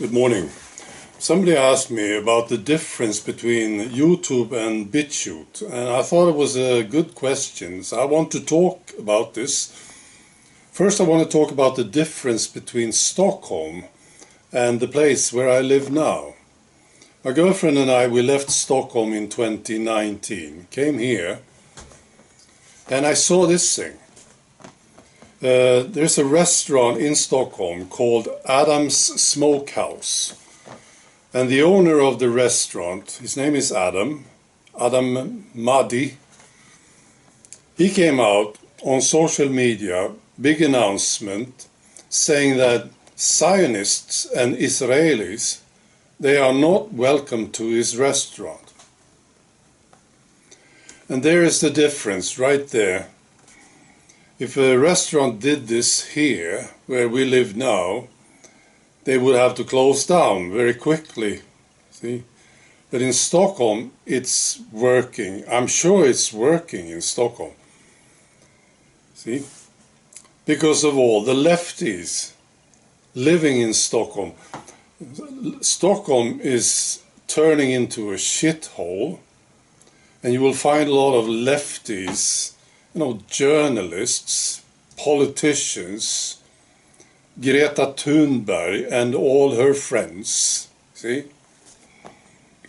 Good morning. Somebody asked me about the difference between YouTube and Bitshoot, and I thought it was a good question, so I want to talk about this. First, I want to talk about the difference between Stockholm and the place where I live now. My girlfriend and I, we left Stockholm in 2019, came here, and I saw this thing. There's a restaurant in Stockholm called Adam's Smokehouse, and the owner of the restaurant, his name is Adam Mahdi. He came out on social media, big announcement, saying that Zionists and Israelis, they are not welcome to his restaurant. And there is the difference right there. If a restaurant did this here, where we live now, they would have to close down very quickly, see? But in Stockholm, it's working. I'm sure it's working in Stockholm, see? Because of all the lefties living in Stockholm. Stockholm is turning into a shithole, and you will find a lot of lefties, journalists, politicians, Greta Thunberg and all her friends, see?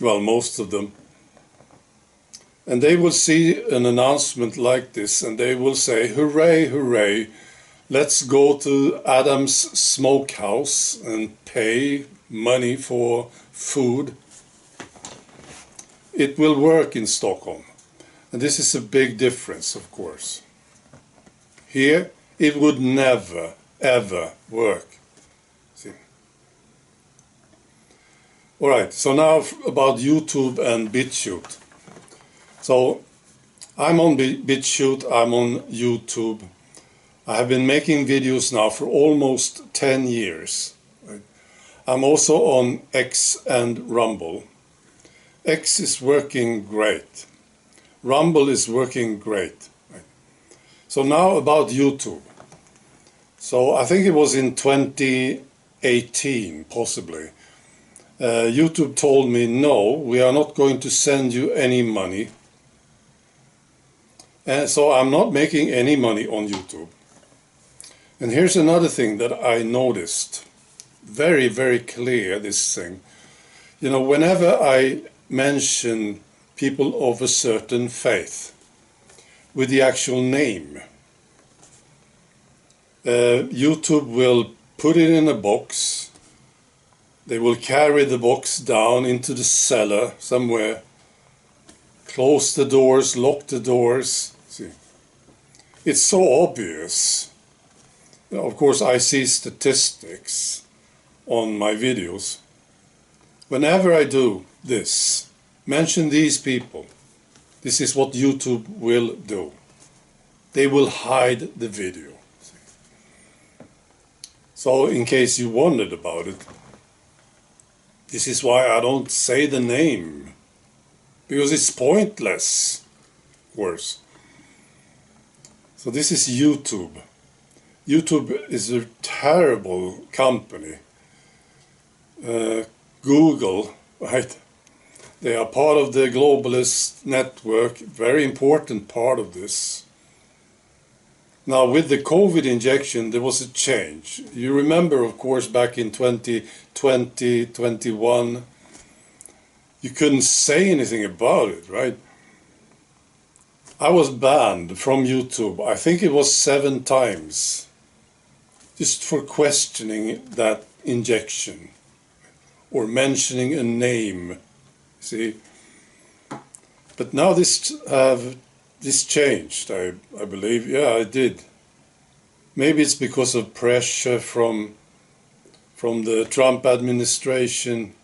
Well, most of them. And they will see an announcement like this and they will say, hooray, hooray, let's go to Adam's Smokehouse and pay money for food. It will work in Stockholm. And this is a big difference, of course. Here, it would never, ever work. See? All right, so now about YouTube and Bitshoot. So, I'm on Bitshoot, I'm on YouTube. I have been making videos now for almost 10 years. Right? I'm also on X and Rumble. X is working great. Rumble is working great. Right? So now about YouTube. So I think it was in 2018, possibly. YouTube told me, no, we are not going to send you any money. And so I'm not making any money on YouTube. And here's another thing that I noticed. Very, very clear, this thing. Whenever I mention people of a certain faith with the actual name, YouTube will put it in a box. They will carry the box down into the cellar somewhere, close the doors, lock the doors. See, it's so obvious. Of course, I see statistics on my videos. Whenever I do this, mention these people, this is what YouTube will do. They will hide the video. So, in case you wondered about it, this is why I don't say the name. Because it's pointless, of course. So this is YouTube. YouTube is a terrible company. Google, right? They are part of the globalist network, very important part of this. Now, with the COVID injection, there was a change. You remember, of course, back in 2020, 21, you couldn't say anything about it, right? I was banned from YouTube, I think it was 7 times, just for questioning that injection or mentioning a name. See, but now this changed, I believe. Yeah, it did. Maybe it's because of pressure from the Trump administration.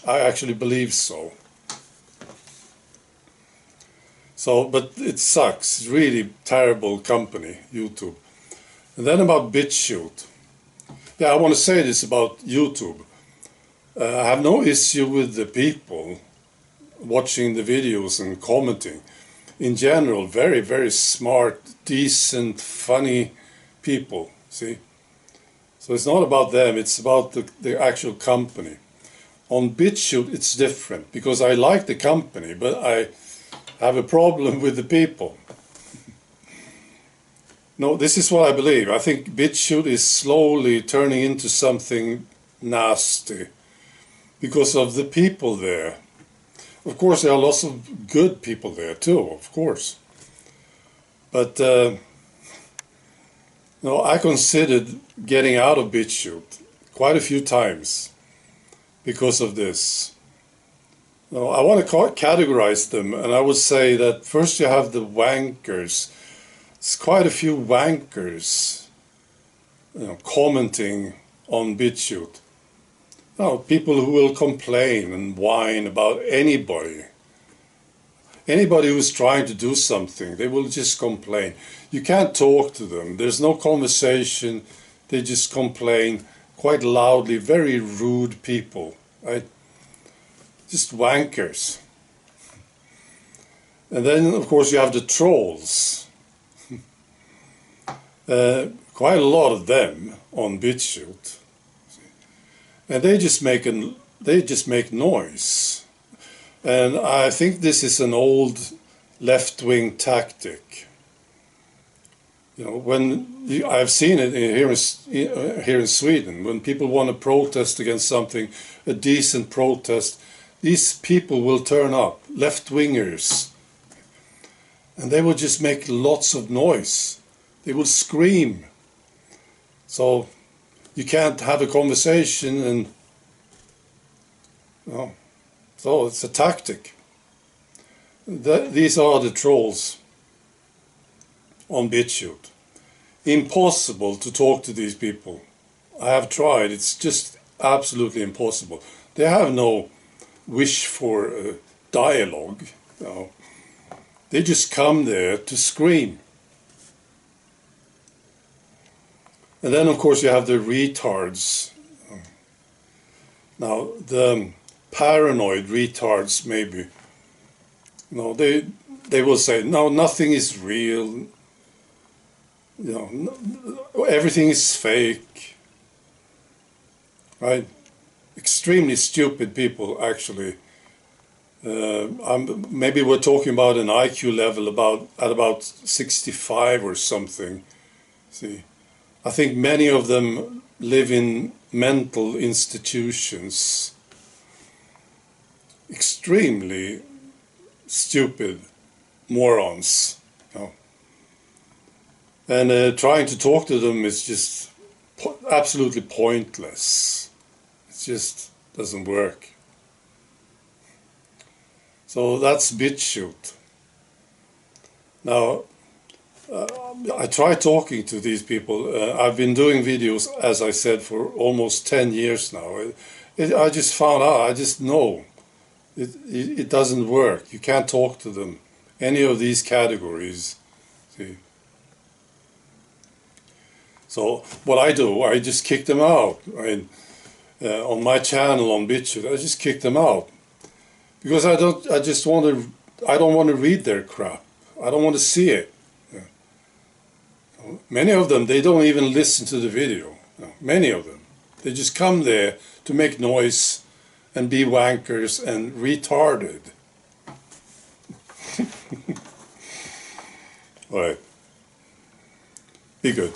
I actually believe so. So, but it sucks. It's really terrible company, YouTube. And then about Bitshoot. Yeah, I want to say this about YouTube. I have no issue with the people watching the videos and commenting. In general, very, very smart, decent, funny people, see? So it's not about them, it's about the actual company. On Bitshoot it's different, because I like the company, but I have a problem with the people. No, this is what I believe. I think Bitshoot is slowly turning into something nasty because of the people there. Of course, there are lots of good people there too, of course. But no, I considered getting out of Bitshoot quite a few times because of this. No, I want to categorize them, and I would say that first you have the wankers. It's quite a few wankers, commenting on Bitshoot. No, people who will complain and whine about anybody. Anybody who's trying to do something, they will just complain. You can't talk to them. There's no conversation. They just complain quite loudly. Very rude people, right? Just wankers. And then, of course, you have the trolls. Quite a lot of them on Bitshoot. And they just make noise. And I think this is an old left-wing tactic. When I've seen it here in Sweden, when people want to protest against something, a decent protest, these people will turn up, left-wingers, and they will just make lots of noise. They will scream. So you can't have a conversation, and so it's a tactic. These are the trolls on Bitshoot. Impossible to talk to these people. I have tried. It's just absolutely impossible. They have no wish for dialogue. They just come there to scream. And then, of course, you have the retards. Now, the paranoid retards, maybe. They will say, no, nothing is real. Everything is fake. Right? Extremely stupid people, actually. Maybe we're talking about an IQ level at about 65 or something. See, I think many of them live in mental institutions. Extremely stupid morons. And trying to talk to them is just absolutely pointless. It just doesn't work. So that's Bitshoot. Now, I try talking to these people. I've been doing videos, as I said, for almost 10 years now. I just found out, I just know, it doesn't work. You can't talk to them. Any of these categories. See? So what I do, I just kick them out. On my channel on Bitshoot, I just kick them out. Because I don't want to read their crap. I don't want to see it. Many of them, they don't even listen to the video. Many of them. They just come there to make noise and be wankers and retarded. All right. Be good.